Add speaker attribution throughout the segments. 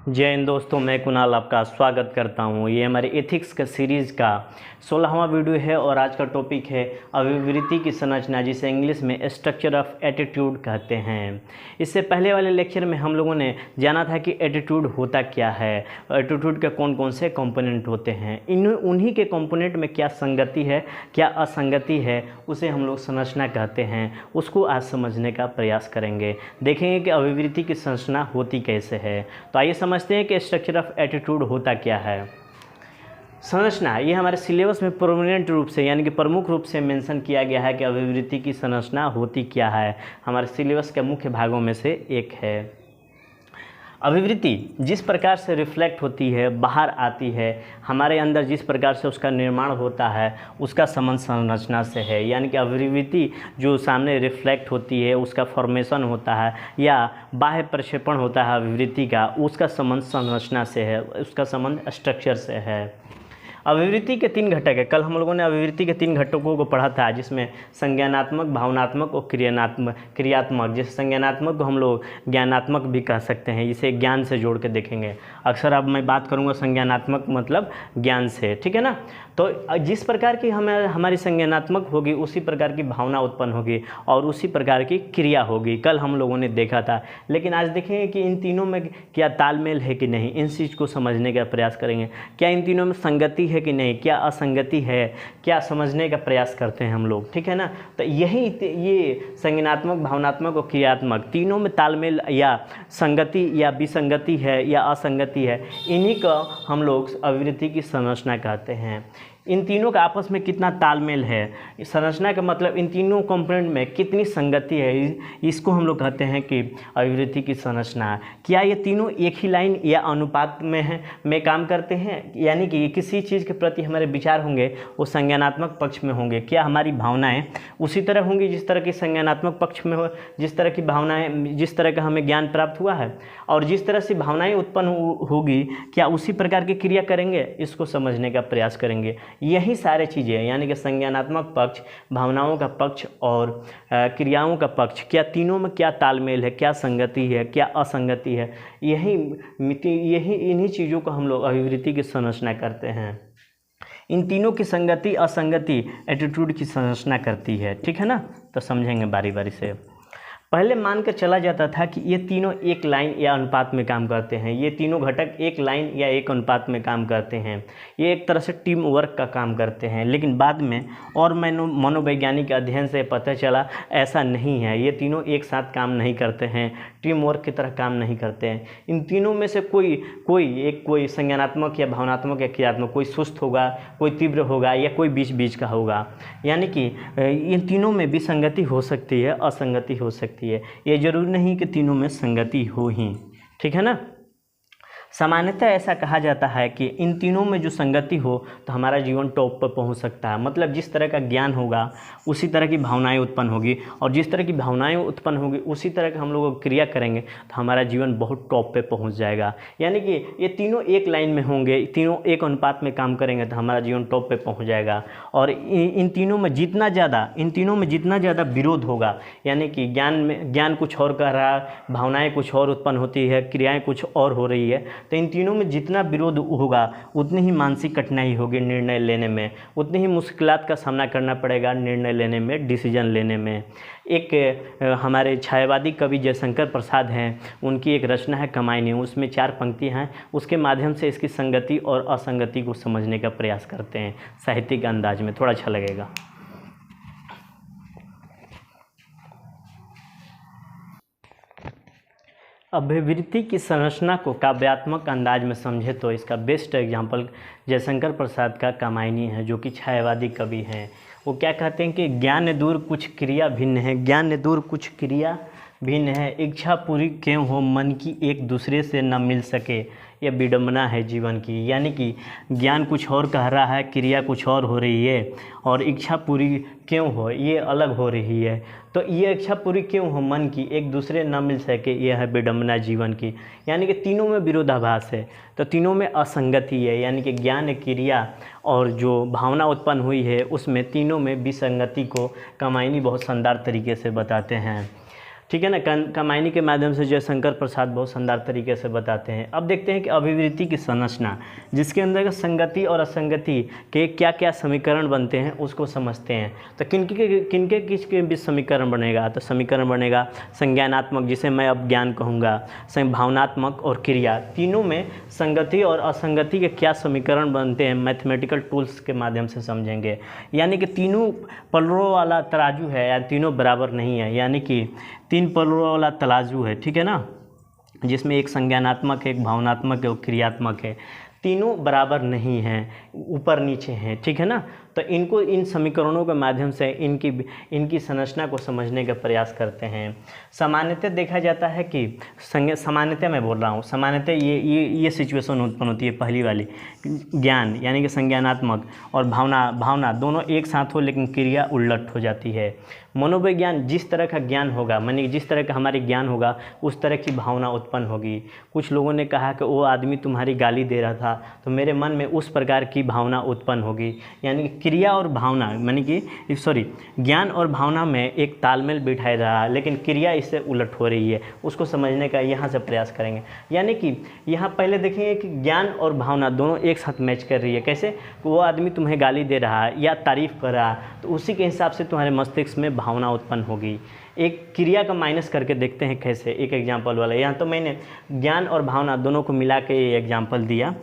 Speaker 1: जय हिंद दोस्तों, मैं कुणाल आपका स्वागत करता हूं। ये हमारे एथिक्स का सीरीज़ का 16वां वीडियो है और आज का टॉपिक है अभिवृत्ति की संरचना, जिसे इंग्लिश में स्ट्रक्चर ऑफ एटीट्यूड कहते हैं। इससे पहले वाले लेक्चर में हम लोगों ने जाना था कि एटीट्यूड होता क्या है, एटीट्यूड के कौन कौन से कंपोनेंट होते हैं, उन्हीं के कंपोनेंट में क्या संगति है क्या असंगति है, उसे हम लोग संरचना कहते हैं। उसको आज समझने का प्रयास करेंगे, देखेंगे कि अभिवृत्ति की संरचना होती कैसे है। तो आइए समझते हैं कि स्ट्रक्चर ऑफ एटीट्यूड होता क्या है। संरचना ये हमारे सिलेबस में प्रोमिनेंट रूप से यानी कि प्रमुख रूप से मेंशन किया गया है कि अभिवृत्ति की संरचना होती क्या है। हमारे सिलेबस के मुख्य भागों में से एक है। अभिवृत्ति जिस प्रकार से रिफ्लेक्ट होती है, बाहर आती है, हमारे अंदर जिस प्रकार से उसका निर्माण होता है, उसका संबंध संरचना से है। यानी कि अभिवृत्ति जो सामने रिफ्लेक्ट होती है, उसका फॉर्मेशन होता है या बाह्य प्रक्षेपण होता है अभिवृत्ति का, उसका संबंध संरचना से है, उसका संबंध स्ट्रक्चर से है। अभिवृत्ति के 3 घटक है। कल हम लोगों ने अभिवृत्ति के 3 घटकों को पढ़ा था, जिसमें संज्ञानात्मक, भावनात्मक और क्रियात्मक। जैसे संज्ञानात्मक को हम लोग ज्ञानात्मक भी कह सकते हैं, इसे ज्ञान से जोड़ के देखेंगे। अक्सर अब मैं बात करूंगा संज्ञानात्मक मतलब ज्ञान से, ठीक है ना। तो जिस प्रकार की हमारी संज्ञानात्मक होगी, उसी प्रकार की भावना उत्पन्न होगी और उसी प्रकार की क्रिया होगी। कल हम लोगों ने देखा था। लेकिन आज देखेंगे कि इन तीनों में क्या तालमेल है कि नहीं, इन चीज़ को समझने का प्रयास करेंगे। क्या इन तीनों में संगति है कि नहीं, क्या असंगति है, क्या समझने का प्रयास करते हैं हम लोग, ठीक है ना। तो ये संज्ञानात्मक, भावनात्मक और क्रियात्मक तीनों में तालमेल या संगति या विसंगति है या असंगति है, इन्हीं का हम लोग अभिवृत्ति की संरचना कहते हैं। इन तीनों का आपस में कितना तालमेल है, संरचना का मतलब इन तीनों कंपोनेंट में कितनी संगति है, इसको हम लोग कहते हैं कि अभिवृत्ति की संरचना। क्या ये तीनों एक ही लाइन या अनुपात में काम करते हैं, यानी कि किसी चीज़ के प्रति हमारे विचार होंगे वो संज्ञानात्मक पक्ष में होंगे। क्या हमारी भावनाएं उसी तरह होंगी जिस तरह की संज्ञानात्मक पक्ष में हो, जिस तरह की भावनाएं, जिस तरह का हमें ज्ञान प्राप्त हुआ है, और जिस तरह से भावनाएं उत्पन्न होगी क्या उसी प्रकार की क्रिया करेंगे, इसको समझने का प्रयास करेंगे। यही सारे चीज़ें यानी कि संज्ञानात्मक पक्ष, भावनाओं का पक्ष और क्रियाओं का पक्ष, क्या तीनों में क्या तालमेल है, क्या संगति है, क्या असंगति है, यही इन्हीं चीज़ों को हम लोग अभिवृत्ति की संरचना करते हैं। इन तीनों की संगति असंगति एटीट्यूड की संरचना करती है, ठीक है ना। तो समझेंगे बारी बारी से। पहले मानकर चला जाता था कि ये तीनों एक लाइन या अनुपात में काम करते हैं, ये तीनों घटक एक लाइन या एक अनुपात में काम करते हैं, ये एक तरह से टीम वर्क का काम करते हैं। लेकिन बाद में और मनोवैज्ञानिक अध्ययन से पता चला ऐसा नहीं है, ये तीनों एक साथ काम नहीं करते हैं, टीम वर्क की तरह काम नहीं करते हैं। इन तीनों में से कोई संज्ञानात्मक या भावनात्मक या क्रियात्मक, कोई सुस्त होगा, कोई तीव्र होगा या कोई बीच बीच का होगा। यानी कि इन तीनों में विसंगति हो सकती है, असंगति हो सकती है। ये जरूरी नहीं कि तीनों में संगति हो ही, ठीक है ना। सामान्यतः ऐसा कहा जाता है कि इन तीनों में जो संगति हो तो हमारा जीवन टॉप पर पहुंच सकता है। मतलब जिस तरह का ज्ञान होगा उसी तरह की भावनाएं उत्पन्न होगी, और जिस तरह की भावनाएं उत्पन्न होगी उसी तरह का हम लोग क्रिया करेंगे तो हमारा जीवन बहुत टॉप पे पहुंच जाएगा। यानी कि ये तीनों एक लाइन में होंगे, तीनों एक अनुपात में काम करेंगे तो हमारा जीवन टॉप पे पहुँच जाएगा। और इन तीनों में जितना ज़्यादा विरोध होगा, यानी कि ज्ञान कुछ और कर रहा है, भावनाएँ कुछ और उत्पन्न होती है, क्रियाएँ कुछ और हो रही है, तो इन तीनों में जितना विरोध होगा उतनी ही मानसिक कठिनाई होगी निर्णय लेने में, उतनी ही मुश्किलात का सामना करना पड़ेगा निर्णय लेने में, डिसीजन लेने में। एक हमारे छायावादी कवि जयशंकर प्रसाद हैं, उनकी एक रचना है कमायनी, उसमें 4 पंक्तियां हैं, उसके माध्यम से इसकी संगति और असंगति को समझने का प्रयास करते हैं साहित्यिक अंदाज में, थोड़ा अच्छा लगेगा। अभिवृत्ति की संरचना को काव्यात्मक अंदाज में समझे तो इसका बेस्ट एग्जाम्पल जयशंकर प्रसाद का कमायनी है, जो कि छायावादी कवि हैं। वो क्या कहते हैं कि ज्ञान दूर कुछ क्रिया भिन्न है, ज्ञान दूर कुछ क्रिया भिन्न है, इच्छा पूरी क्यों हो मन की एक दूसरे से न मिल सके, यह विडंबना है जीवन की। यानी कि ज्ञान कुछ और कह रहा है, क्रिया कुछ और हो रही है, और इच्छा पूरी क्यों हो ये अलग हो रही है। तो ये इच्छा पूरी क्यों हो मन की एक दूसरे न मिल सके, यह है विडंबना जीवन की। यानी कि तीनों में विरोधाभास है, तो तीनों में असंगति है। यानी कि ज्ञान, क्रिया और जो भावना उत्पन्न हुई है उसमें तीनों में विसंगति को कमायनी बहुत शानदार तरीके से बताते हैं। ठीक है ना। कमायनी के माध्यम से जयशंकर प्रसाद बहुत शानदार तरीके से बताते हैं। अब देखते हैं कि अभिवृत्ति की संरचना, जिसके अंदर संगति और असंगति के क्या क्या समीकरण बनते हैं उसको समझते हैं। तो किनके किसके बीच समीकरण बनेगा, तो समीकरण बनेगा संज्ञानात्मक, जिसे मैं अब ज्ञान कहूँगा, भावनात्मक और क्रिया, तीनों में संगति और असंगति के क्या समीकरण बनते हैं मैथमेटिकल टूल्स के माध्यम से समझेंगे। यानी कि तीनों पलड़ों वाला तराजू है या तीनों बराबर नहीं है, यानी कि 3 पलड़ों वाला तराजू है, ठीक है ना, जिसमें एक संज्ञानात्मक है, एक भावनात्मक है और क्रियात्मक है। तीनों बराबर नहीं हैं, ऊपर नीचे हैं, ठीक है ना। तो इनको इन समीकरणों के माध्यम से इनकी संरचना को समझने का प्रयास करते हैं। सामान्यतः देखा जाता है कि सामान्यतः मैं बोल रहा हूँ, सामान्यतः ये सिचुएशन उत्पन्न होती है, पहली वाली ज्ञान यानी कि संज्ञानात्मक और भावना दोनों एक साथ हो लेकिन क्रिया उलट हो जाती है। मनोविज्ञान, जिस तरह का ज्ञान होगा, मानी जिस तरह का हमारी ज्ञान होगा उस तरह की भावना उत्पन्न होगी। कुछ लोगों ने कहा कि वो आदमी तुम्हारी गाली दे रहा था, तो मेरे मन में उस प्रकार की भावना उत्पन्न होगी। यानी कि क्रिया और भावना, मानी कि ज्ञान और भावना में एक तालमेल बिठाया जा रहा है, लेकिन क्रिया इससे उलट हो रही है, उसको समझने का यहाँ से प्रयास करेंगे। यानी कि यहाँ पहले देखेंगे कि ज्ञान और भावना दोनों एक साथ मैच कर रही है। कैसे, वो आदमी तुम्हें गाली दे रहा है या तारीफ़ कर रहा है, तो उसी के हिसाब से तुम्हारे मस्तिष्क में भावना उत्पन्न होगी। एक क्रिया का माइनस करके देखते हैं कैसे, एक एग्जाम्पल वाला। यहाँ तो मैंने ज्ञान और भावना दोनों को मिला के ये एग्जाम्पल दिया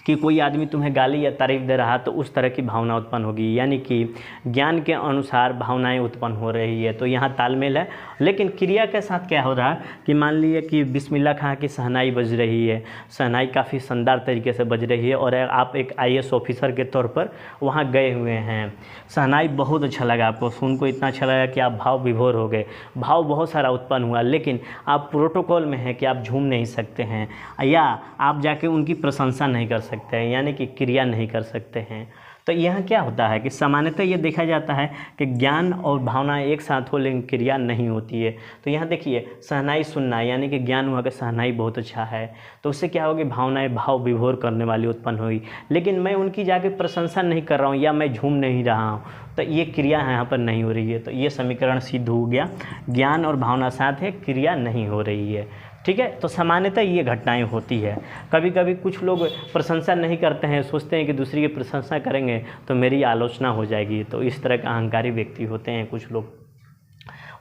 Speaker 1: कि कोई आदमी तुम्हें गाली या तारीफ़ दे रहा तो उस तरह की भावना उत्पन्न होगी, यानी कि ज्ञान के अनुसार भावनाएं उत्पन्न हो रही है, तो यहाँ तालमेल है। लेकिन क्रिया के साथ क्या हो रहा है कि मान लीजिए कि बिस्मिल्लाह खां की शहनाई बज रही है, शहनाई काफ़ी शानदार तरीके से बज रही है और आप एक IAS ऑफिसर के तौर पर वहाँ गए हुए हैं। शहनाई बहुत अच्छा लगा आपको, सुन को इतना अच्छा लगा कि आप भाव विभोर हो गए, भाव बहुत सारा उत्पन्न हुआ, लेकिन आप प्रोटोकॉल में हैं कि आप झूम नहीं सकते हैं या आप जाके उनकी प्रशंसा नहीं कर सकते हैं, यानी कि क्रिया नहीं कर सकते हैं। तो यहाँ क्या होता है कि सामान्यतः ये देखा जाता है कि ज्ञान और भावना एक साथ हो लेकिन क्रिया नहीं होती है। तो यहाँ देखिए, शहनाई सुनना यानी कि ज्ञान हुआ कि शहनाई बहुत अच्छा है, तो उससे क्या होगी, भावनाएं भाव विभोर करने वाली उत्पन्न होगी, लेकिन मैं उनकी जाके प्रशंसा नहीं कर रहा हूँ या मैं झूम नहीं रहा हूँ, तो ये क्रिया यहाँ पर नहीं हो रही है। तो ये समीकरण सिद्ध हो गया, ज्ञान और भावना साथ है, क्रिया नहीं हो रही है, ठीक है। तो सामान्यतः ये घटनाएं होती है। कभी कभी कुछ लोग प्रशंसा नहीं करते हैं, सोचते हैं कि दूसरी की प्रशंसा करेंगे तो मेरी आलोचना हो जाएगी, तो इस तरह का अहंकारी व्यक्ति होते हैं कुछ लोग।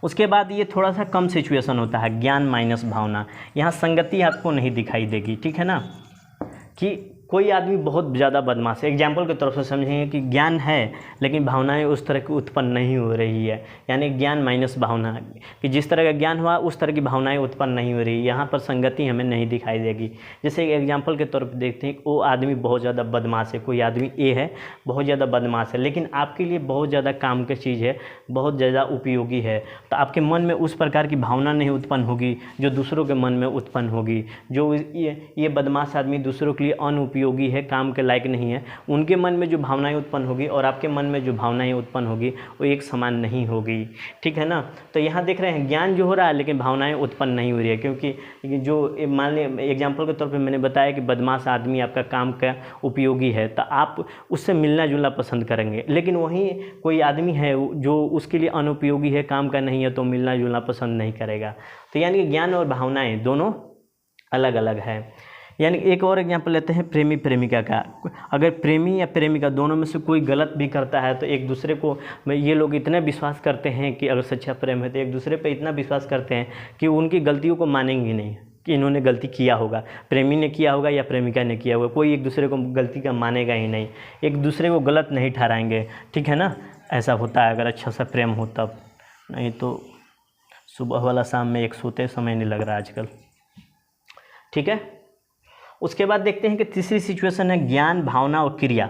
Speaker 1: उसके बाद ये थोड़ा सा कम सिचुएशन होता है, ज्ञान माइनस भावना। यहाँ संगति आपको नहीं दिखाई देगी, ठीक है ना, कि कोई आदमी बहुत ज़्यादा बदमाश है। एग्जाम्पल के तरफ से समझेंगे कि ज्ञान है लेकिन भावनाएं उस तरह की उत्पन्न नहीं हो रही है, यानी ज्ञान माइनस भावना, कि जिस तरह का ज्ञान हुआ उस तरह की भावनाएं उत्पन्न नहीं हो रही, यहाँ पर संगति हमें नहीं दिखाई देगी। जैसे एग्जाम्पल के तौर पर देखते हैं, वो आदमी बहुत ज़्यादा बदमाश है, कोई आदमी ए है बहुत ज़्यादा बदमाश है, लेकिन आपके लिए बहुत ज़्यादा काम की चीज़ है, बहुत ज़्यादा उपयोगी है, तो आपके मन में उस प्रकार की भावना नहीं उत्पन्न होगी जो दूसरों के मन में उत्पन्न होगी। जो ये बदमाश आदमी दूसरों के लिए अनुपयोगी है, काम के लायक नहीं है, उनके मन में जो भावनाएं उत्पन्न होगी और आपके मन में जो भावनाएं उत्पन्न होगी वो एक समान नहीं होगी, ठीक है ना। तो यहाँ देख रहे हैं ज्ञान जो हो रहा है लेकिन भावनाएं उत्पन्न नहीं हो रही है, क्योंकि जो मान लीजिए एग्जाम्पल के तौर पे मैंने बताया कि बदमाश आदमी आपका काम का उपयोगी है, तो आप उससे मिलना जुलना पसंद करेंगे, लेकिन वहीं कोई आदमी है जो उसके लिए अनुपयोगी है, काम का नहीं है, तो मिलना जुलना पसंद नहीं करेगा। तो यानी कि ज्ञान और भावनाएँ दोनों अलग अलग है। यानी एक और एग्जांपल लेते हैं प्रेमी प्रेमिका का। अगर प्रेमी या प्रेमिका दोनों में से कोई गलत भी करता है तो एक दूसरे को, ये लोग इतना विश्वास करते हैं कि अगर सच्चा प्रेम है तो एक दूसरे पे इतना विश्वास करते हैं कि उनकी गलतियों को मानेंगे नहीं कि इन्होंने गलती किया होगा, प्रेमी ने किया होगा या प्रेमिका ने किया होगा, कोई एक दूसरे को गलती का मानेगा ही नहीं, एक दूसरे को गलत नहीं ठहराएंगे, ठीक है ना। ऐसा होता है अगर अच्छा सा प्रेम हो तब, नहीं तो सुबह वाला शाम में एक सोते समय नहीं लग रहा आजकल, ठीक है। उसके बाद देखते हैं कि तीसरी सिचुएशन है ज्ञान भावना और क्रिया,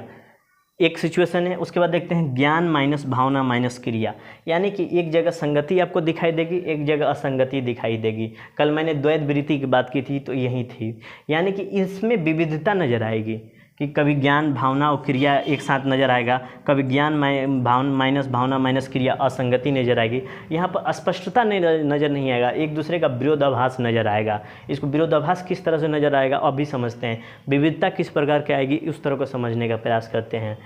Speaker 1: एक सिचुएशन है। उसके बाद देखते हैं ज्ञान माइनस भावना माइनस क्रिया, यानी कि एक जगह संगति आपको दिखाई देगी, एक जगह असंगति दिखाई देगी। कल मैंने द्वैत वृत्ति की बात की थी तो यही थी, यानी कि इसमें विविधता नज़र आएगी कि कभी ज्ञान भावना और क्रिया एक साथ नज़र आएगा, कभी ज्ञान माइनस भावना माइनस क्रिया असंगति नज़र आएगी। यहाँ पर स्पष्टता नज़र नहीं आएगा, एक दूसरे का विरोधाभास नज़र आएगा। इसको विरोधाभास किस तरह से नज़र आएगा अब भी समझते हैं, विविधता किस प्रकार की आएगी उस तरह को समझने का प्रयास करते हैं।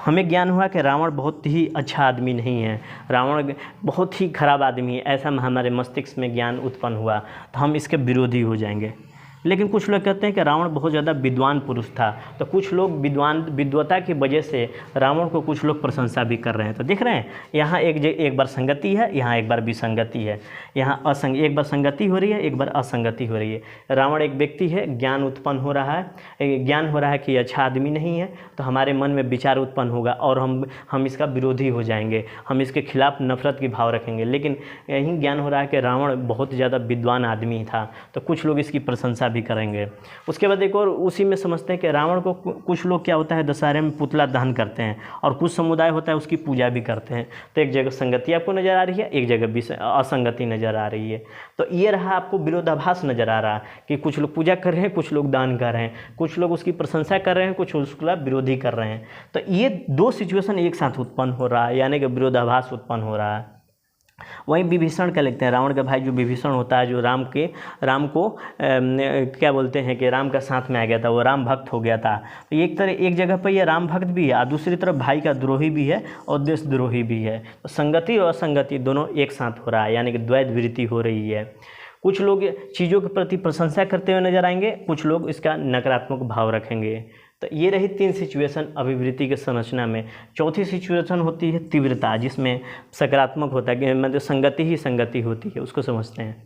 Speaker 1: हमें ज्ञान हुआ कि रावण बहुत ही अच्छा आदमी नहीं है, रावण बहुत ही खराब आदमी है, ऐसा हमारे मस्तिष्क में ज्ञान उत्पन्न हुआ तो हम इसके विरोधी हो जाएंगे। लेकिन कुछ लोग कहते हैं कि रावण बहुत ज़्यादा विद्वान पुरुष था, तो कुछ लोग विद्वता की वजह से रावण को कुछ लोग प्रशंसा भी कर रहे हैं। तो देख रहे हैं यहाँ एक बार संगति है, यहाँ एक बार विसंगति है, यहाँ एक बार संगति हो रही है, एक बार असंगति हो रही है। रावण एक व्यक्ति है, ज्ञान उत्पन्न हो रहा है, ज्ञान हो रहा है कि अच्छा आदमी नहीं है, तो हमारे मन में विचार उत्पन्न होगा और हम इसका विरोधी हो जाएंगे, हम इसके खिलाफ नफरत की भाव रखेंगे। लेकिन यही ज्ञान हो रहा है कि रावण बहुत ज़्यादा विद्वान आदमी था, तो कुछ लोग इसकी प्रशंसा भी करेंगे। उसके बाद एक और उसी में समझते हैं कि रावण को कुछ लोग क्या होता है दशहरे में पुतला दहन करते हैं और कुछ समुदाय होता है उसकी पूजा भी करते हैं। तो एक जगह संगति आपको नज़र आ रही है, एक जगह असंगति नज़र आ रही है। तो ये रहा आपको विरोधाभास नज़र आ रहा है कि कुछ लोग पूजा कर रहे हैं, कुछ लोग दान कर रहे हैं, कुछ लोग उसकी प्रशंसा कर रहे हैं, कुछ उसका विरोधी कर रहे हैं। तो ये दो सिचुएशन एक साथ उत्पन्न हो रहा है, यानी कि विरोधाभास उत्पन्न हो रहा है। वहीं विभीषण का लिखते हैं, रावण का भाई जो विभीषण होता है, जो राम को क्या बोलते हैं कि राम का साथ में आ गया था, वो राम भक्त हो गया था। तो एक जगह पर ये राम भक्त भी है और दूसरी तरफ भाई का द्रोही भी है और देशद्रोही भी है। तो संगति और असंगति दोनों एक साथ हो रहा है, यानी कि द्वैत वृत्ति हो रही है। कुछ लोग चीज़ों के प्रति प्रशंसा करते हुए नजर आएंगे, कुछ लोग इसका नकारात्मक भाव रखेंगे। तो ये रही 3 सिचुएशन अभिवृत्ति के संरचना में। चौथी सिचुएशन होती है तीव्रता, जिसमें सकारात्मक होता है कि मतलब संगति ही संगति होती है, उसको समझते हैं।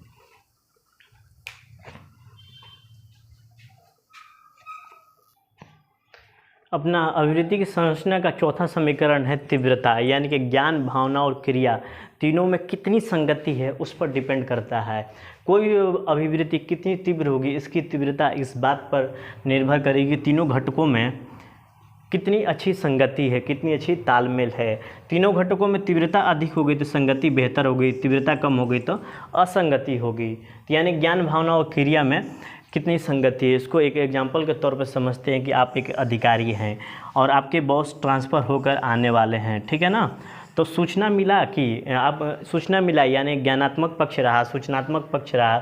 Speaker 1: अपना अभिवृत्ति की संरचना का चौथा समीकरण है तीव्रता, यानी कि ज्ञान, भावना और क्रिया तीनों में कितनी संगति है उस पर डिपेंड करता है। कोई अभिवृत्ति कितनी तीव्र होगी, इसकी तीव्रता इस बात पर निर्भर करेगी तीनों घटकों में कितनी अच्छी संगति है, कितनी अच्छी तालमेल है। तीनों घटकों में तीव्रता अधिक हो गई तो संगति बेहतर हो गई, तीव्रता कम हो गई तो असंगति होगी। यानी ज्ञान, भावना और क्रिया में कितनी संगति है, इसको एक एग्जाम्पल के तौर पर समझते हैं कि आप एक अधिकारी हैं और आपके बॉस ट्रांसफ़र होकर आने वाले हैं, ठीक है ना। तो सूचना मिला यानी ज्ञानात्मक पक्ष रहा, सूचनात्मक पक्ष रहा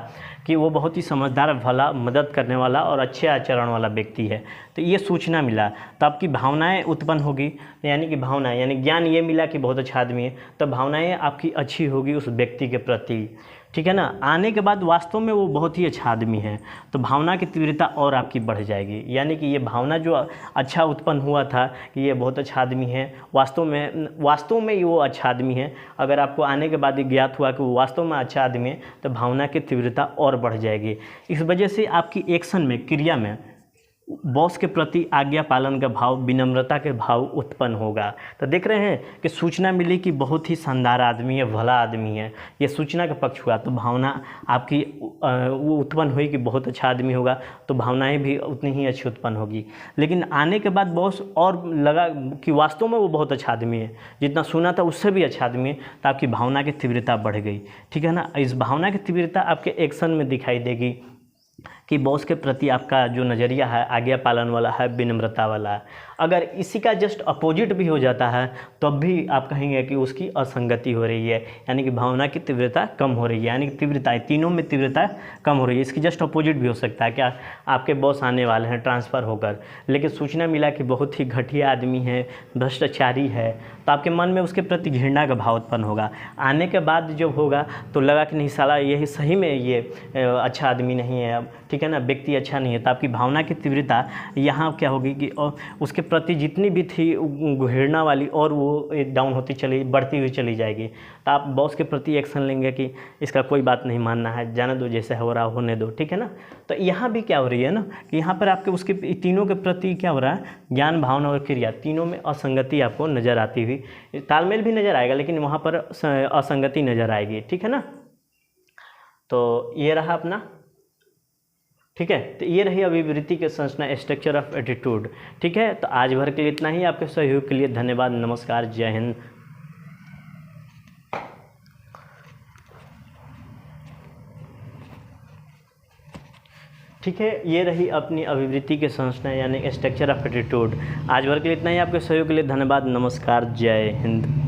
Speaker 1: कि वो बहुत ही समझदार, भला, मदद करने वाला और अच्छे आचरण वाला व्यक्ति है। तो ये सूचना मिला तो आपकी भावनाएं उत्पन्न होगी, यानी कि भावनाएं, यानी ज्ञान ये मिला कि बहुत अच्छा आदमी है, तो भावनाएं आपकी अच्छी होगी उस व्यक्ति के प्रति, ठीक है ना। आने के बाद वास्तव में वो बहुत ही अच्छा आदमी है तो भावना की तीव्रता और आपकी बढ़ जाएगी, यानी कि ये भावना जो अच्छा उत्पन्न हुआ था कि ये बहुत अच्छा आदमी है, वास्तव में वो अच्छा आदमी है, अगर आपको आने के बाद ज्ञात हुआ कि वो वास्तव में अच्छा आदमी है तो भावना की तीव्रता और बढ़ जाएगी। इस वजह से आपकी एक्शन में, क्रिया में बॉस के प्रति आज्ञा पालन का भाव, विनम्रता के भाव उत्पन्न होगा। तो देख रहे हैं कि सूचना मिली कि बहुत ही शानदार आदमी है, भला आदमी है, ये सूचना का पक्ष हुआ। तो भावना आपकी वो उत्पन्न हुई कि बहुत अच्छा आदमी होगा, तो भावनाएं भी उतनी ही अच्छी उत्पन्न होगी। लेकिन आने के बाद बॉस और लगा कि वास्तव में वो बहुत अच्छा आदमी है, जितना सुना था उससे भी अच्छा आदमी है, तो आपकी भावना की तीव्रता बढ़ गई, ठीक है ना। इस भावना की तीव्रता आपके एक्शन में दिखाई देगी कि बॉस के प्रति आपका जो नज़रिया है आज्ञा पालन वाला है, विनम्रता वाला है। अगर इसी का जस्ट अपोजिट भी हो जाता है तब भी आप कहेंगे कि उसकी असंगति हो रही है, यानी कि भावना की तीव्रता कम हो रही है, यानी कि तीव्रता, तीनों में तीव्रता कम हो रही है। इसकी जस्ट अपोजिट भी हो सकता है, क्या आपके बॉस आने वाले हैं ट्रांसफ़र होकर, लेकिन सूचना मिला कि बहुत ही घटिया आदमी है, भ्रष्टाचारी है, तो आपके मन में उसके प्रति घृणा का भाव उत्पन्न होगा। आने के बाद जब होगा तो लगा कि नहीं साला यही सही में ये अच्छा आदमी नहीं है, ठीक है ना, व्यक्ति अच्छा नहीं है, तो आपकी भावना की तीव्रता यहाँ क्या होगी कि उसके प्रति जितनी भी थी घृणा वाली और वो डाउन होती बढ़ती हुई चली जाएगी। तो आप बॉस के प्रति एक्शन लेंगे कि इसका कोई बात नहीं मानना है, जाने दो, जैसे हो रहा होने दो, ठीक है ना। तो यहाँ भी क्या हो रही है ना कि यहाँ पर आपके उसके तीनों के प्रति क्या हो रहा है, ज्ञान, भावना और क्रिया तीनों में असंगति आपको नज़र आती हुई, तालमेल भी नज़र आएगा लेकिन वहाँ पर असंगति नज़र आएगी, ठीक है ना। तो ये रहा अपना, ठीक है। तो ये रही अभिवृत्ति के संरचना, स्ट्रक्चर ऑफ एटीट्यूड, ठीक है। तो आज भर के लिए इतना ही। आपके सहयोग के लिए धन्यवाद, नमस्कार, जय हिंद। ठीक है, ये रही अपनी अभिवृत्ति के संरचना यानी स्ट्रक्चर ऑफ एटीट्यूड। आज भर के लिए इतना ही। आपके सहयोग के लिए धन्यवाद, नमस्कार, जय हिंद।